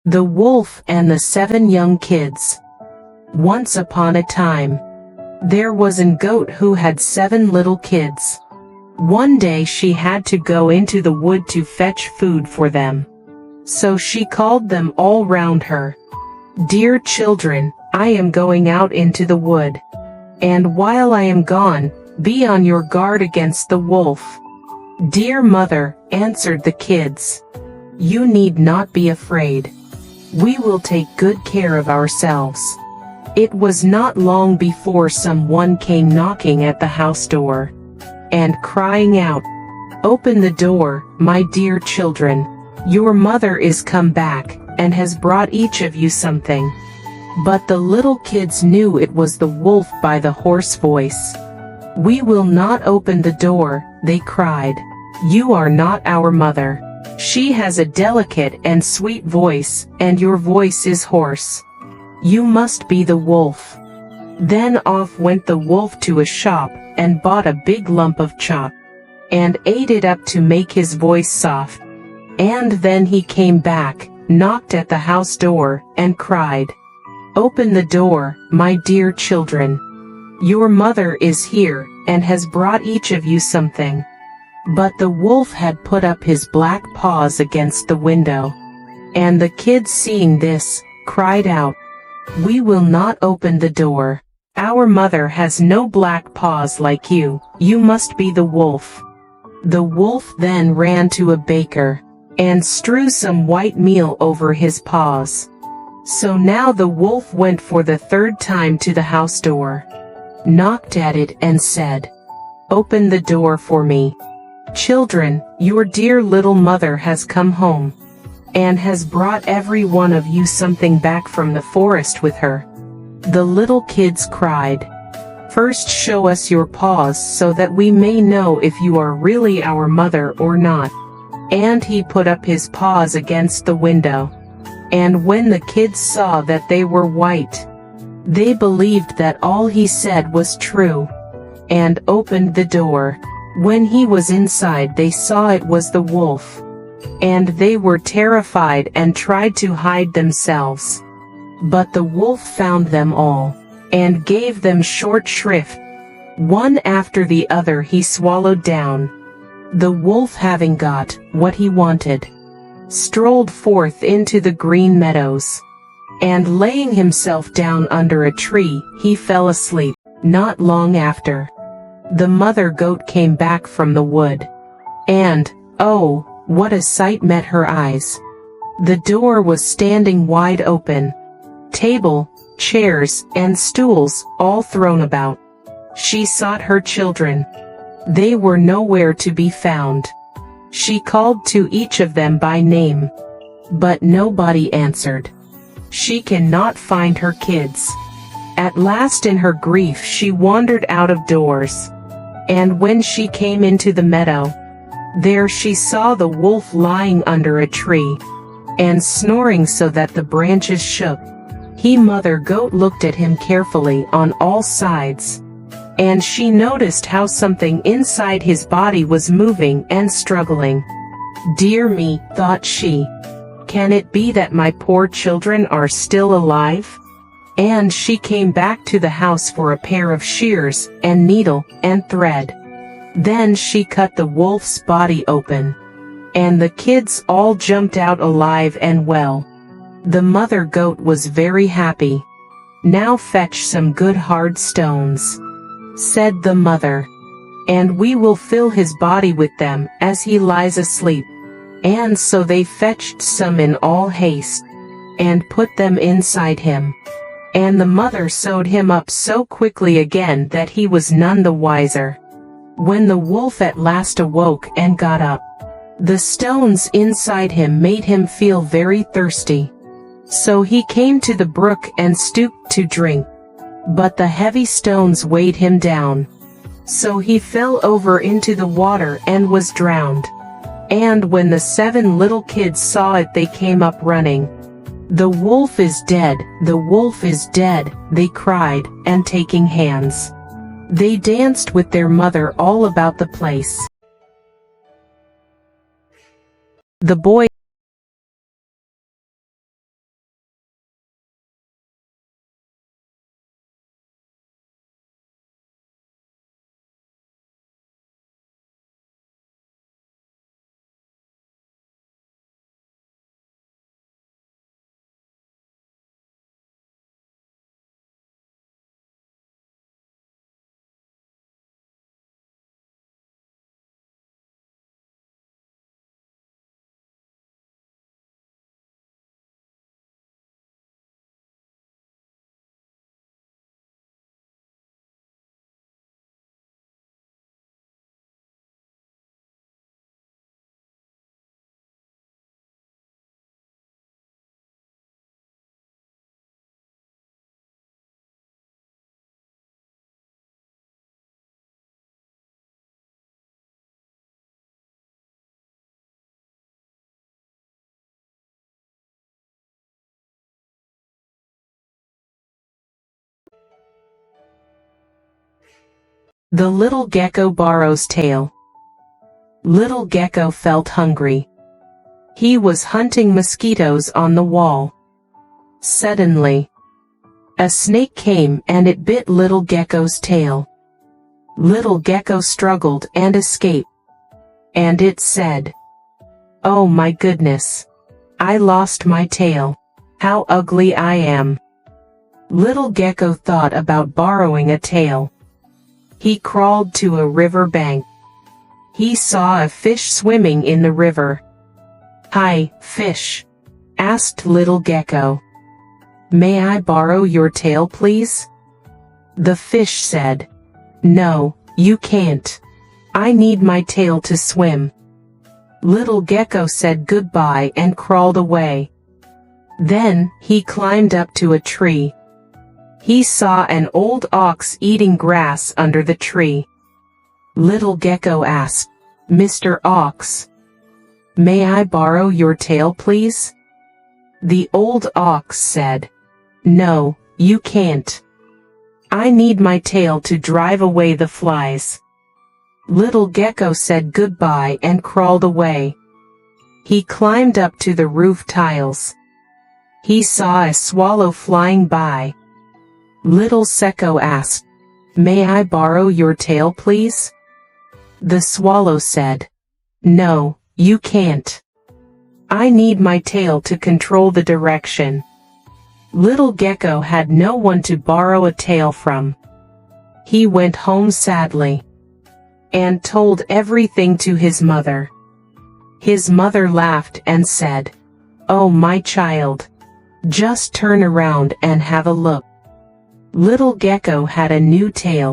The Wolf and the 7 Young Kids. Once upon a time, there was a goat who had 7 little kids. One day she had to go into the wood to fetch food for them. So she called them all round her. "Dear children, I am going out into the wood. And while I am gone, be on your guard against the wolf." "Dear mother," answered the kids, "you need not be afraid. We will take good care of ourselves." It was not long before someone came knocking at the house door and crying out, "Open the door, my dear children. Your mother is come back, and has brought each of you something." But the little kids knew it was the wolf by the hoarse voice. "We will not open the door," they cried. "You are not our mother. She has a delicate and sweet voice, and your voice is hoarse. You must be the wolf." Then off went the wolf to a shop, and bought a big lump of chalk, and ate it up to make his voice soft. And then he came back, knocked at the house door, and cried, "Open the door, my dear children. Your mother is here, and has brought each of you something." But the wolf had put up his black paws against the window. And the kids, seeing this, cried out, "We will not open the door. Our mother has no black paws like you. You must be the wolf." The wolf then ran to a baker, and strew some white meal over his paws. So now the wolf went for the 3rd time to the house door, knocked at it and said, "Open the door for me. Children, your dear little mother has come home, and has brought every one of you something back from the forest with her." The little kids cried, "First show us your paws so that we may know if you are really our mother or not." And he put up his paws against the window. And when the kids saw that they were white, they believed that all he said was true, and opened the door. When he was inside, they saw it was the wolf, and they were terrified and tried to hide themselves. But the wolf found them all, and gave them short shrift. One after the other he swallowed down. The wolf, having got what he wanted, strolled forth into the green meadows, and laying himself down under a tree, he fell asleep. Not long after, the mother goat came back from the wood, and, oh, what a sight met her eyes! The door was standing wide open, table, chairs, and stools all thrown about. She sought her children. They were nowhere to be found. She called to each of them by name, but nobody answered. She cannot find her kids. At last, in her grief, she wandered out of doors, and when she came into the meadow, there she saw the wolf lying under a tree, and snoring so that the branches shook. Mother goat looked at him carefully on all sides, and she noticed how something inside his body was moving and struggling. "Dear me," thought she, "can it be that my poor children are still alive?" And she came back to the house for a pair of shears, and needle, and thread. Then she cut the wolf's body open, and the kids all jumped out alive and well. The mother goat was very happy. "Now fetch some good hard stones," said the mother, "and we will fill his body with them as he lies asleep." And so they fetched some in all haste, and put them inside him. And the mother sewed him up so quickly again that he was none the wiser. When the wolf at last awoke and got up, the stones inside him made him feel very thirsty. So he came to the brook and stooped to drink. But the heavy stones weighed him down. So he fell over into the water and was drowned. And when the 7 little kids saw it, they came up running. "The wolf is dead, the wolf is dead," they cried, and taking hands, they danced with their mother all about the place. The boy The little gecko borrows tail. Little Gecko felt hungry. He was hunting mosquitoes on the wall. Suddenly, a snake came and it bit Little Gecko's tail. Little Gecko struggled and escaped. And it said, "Oh my goodness! I lost my tail. How ugly I am." Little Gecko thought about borrowing a tail. He crawled to a river bank. He saw a fish swimming in the river. "Hi, fish," asked Little Gecko. "May I borrow your tail, please?" The fish said, "No, you can't. I need my tail to swim." Little Gecko said goodbye and crawled away. Then, he climbed up to a tree. He saw an old ox eating grass under the tree. Little Gecko asked, "Mr. Ox, may I borrow your tail, please?" The old ox said, "No, you can't. I need my tail to drive away the flies." Little Gecko said goodbye and crawled away. He climbed up to the roof tiles. He saw a swallow flying by. Little Gecko asked, "May I borrow your tail, please?" The swallow said, "No, you can't. I need my tail to control the direction." Little Gecko had no one to borrow a tail from. He went home sadly and told everything to his mother. His mother laughed and said, "Oh my child, just turn around and have a look." Little Gecko had a new tail.